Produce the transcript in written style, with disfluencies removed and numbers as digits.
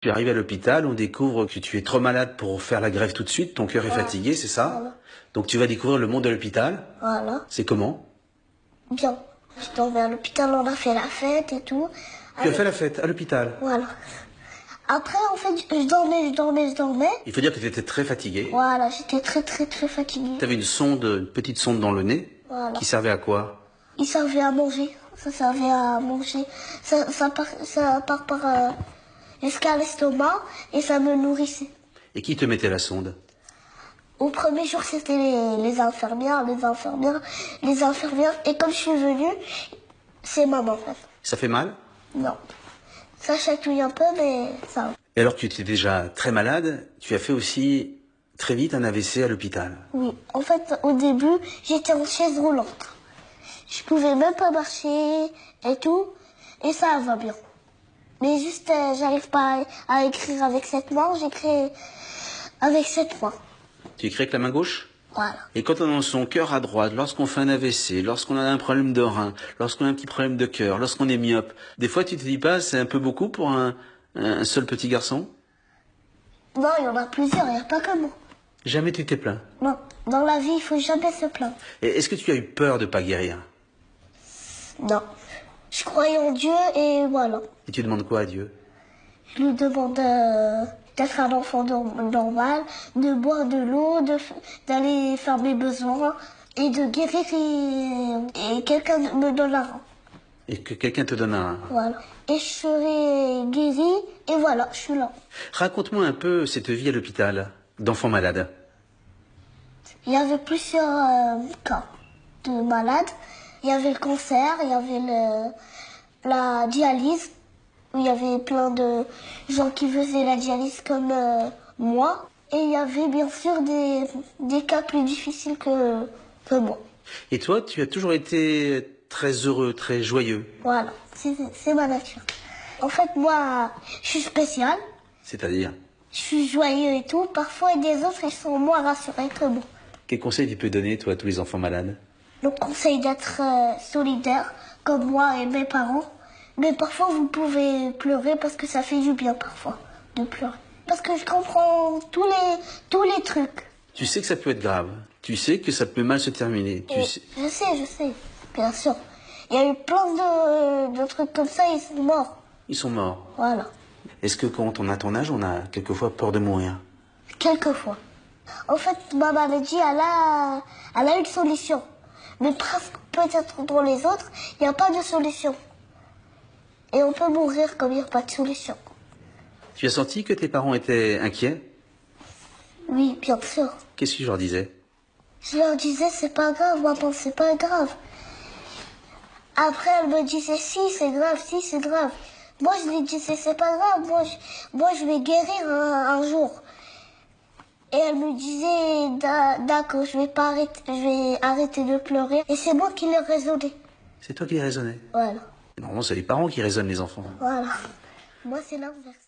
Tu arrives à l'hôpital, on découvre que tu es trop malade pour faire la greffe tout de suite, ton cœur est fatigué, c'est ça? Voilà. Donc tu vas découvrir le monde de l'hôpital. Voilà. C'est comment? Bien. Je tombé à l'hôpital, on a fait la fête et tout. Tu as fait la fête à l'hôpital. Voilà. Après, en fait, je dormais. Il faut dire que tu étais très fatigué. Voilà, j'étais très fatiguée. Tu avais une petite sonde dans le nez. Voilà. Qui servait à quoi? Il servait à manger. Ça servait à manger. Ça part par jusqu'à l'estomac et ça me nourrissait. Et qui te mettait la sonde? Au premier jour, c'était les infirmières. Et comme je suis venue, c'est maman, en fait. Ça fait mal? Non. Ça chatouille un peu, mais ça va. Et alors que tu étais déjà très malade, tu as fait aussi très vite un AVC à l'hôpital. Oui. En fait, au début, j'étais en chaise roulante. Je pouvais même pas marcher et tout. Et ça va bien. Mais juste, j'arrive pas à écrire avec cette main, j'écris avec cette main. Tu écris avec la main gauche? Voilà. Et quand on a son cœur à droite, lorsqu'on fait un AVC, lorsqu'on a un problème de rein, lorsqu'on a un petit problème de cœur, lorsqu'on est myope, des fois tu te dis pas c'est un peu beaucoup pour un seul petit garçon? Non, il y en a plusieurs, il n'y a pas que moi. Jamais tu t'es plaint? Non, dans la vie, il faut jamais se plaindre. Et est-ce que tu as eu peur de pas guérir? Non. Je croyais en Dieu et voilà. Et tu demandes quoi à Dieu? Je lui demande d'être un enfant normal, de boire de l'eau, d'aller faire mes besoins et de guérir et quelqu'un me donne un rein. Et que quelqu'un te donne un... Voilà. Et je serai guérie et voilà, je suis là. Raconte-moi un peu cette vie à l'hôpital d'enfant malade. Il y avait plusieurs cas de malades. Il y avait le cancer, il y avait la dialyse, où il y avait plein de gens qui faisaient la dialyse comme moi. Et il y avait bien sûr des cas plus difficiles que moi. Et toi, tu as toujours été très heureux, très joyeux. Voilà, c'est ma nature. En fait, moi, je suis spécial. C'est-à-dire? Je suis joyeux et tout. Parfois, des autres, ils sont moins rassurés que moi. Quel conseil tu peux donner, toi, à tous les enfants malades? Le conseil d'être solidaire, comme moi et mes parents. Mais parfois, vous pouvez pleurer parce que ça fait du bien, parfois, de pleurer. Parce que je comprends tous les trucs. Tu sais que ça peut être grave. Tu sais que ça peut mal se terminer. Tu sais... Je sais, bien sûr. Il y a eu plein de trucs comme ça, ils sont morts. Ils sont morts. Voilà. Est-ce que quand on a ton âge, on a quelquefois peur de mourir? Quelquefois. En fait, ma maladie, elle a une solution. Mais presque peut-être dans les autres, il n'y a pas de solution. Et on peut mourir comme il n'y a pas de solution. Tu as senti que tes parents étaient inquiets? Oui, bien sûr. Qu'est-ce que je leur disais? Je leur disais, c'est pas grave, maman, c'est pas grave. Après, elle me disait, si, c'est grave, si, c'est grave. Moi, je lui disais, c'est pas grave, moi, je vais guérir un jour. Et elle me disait, d'accord, je vais arrêter de pleurer. Et c'est moi qui l'ai raisonné. C'est toi qui les raisonnais? Voilà. Normalement, c'est les parents qui raisonnent les enfants. Voilà. Moi, c'est l'inverse.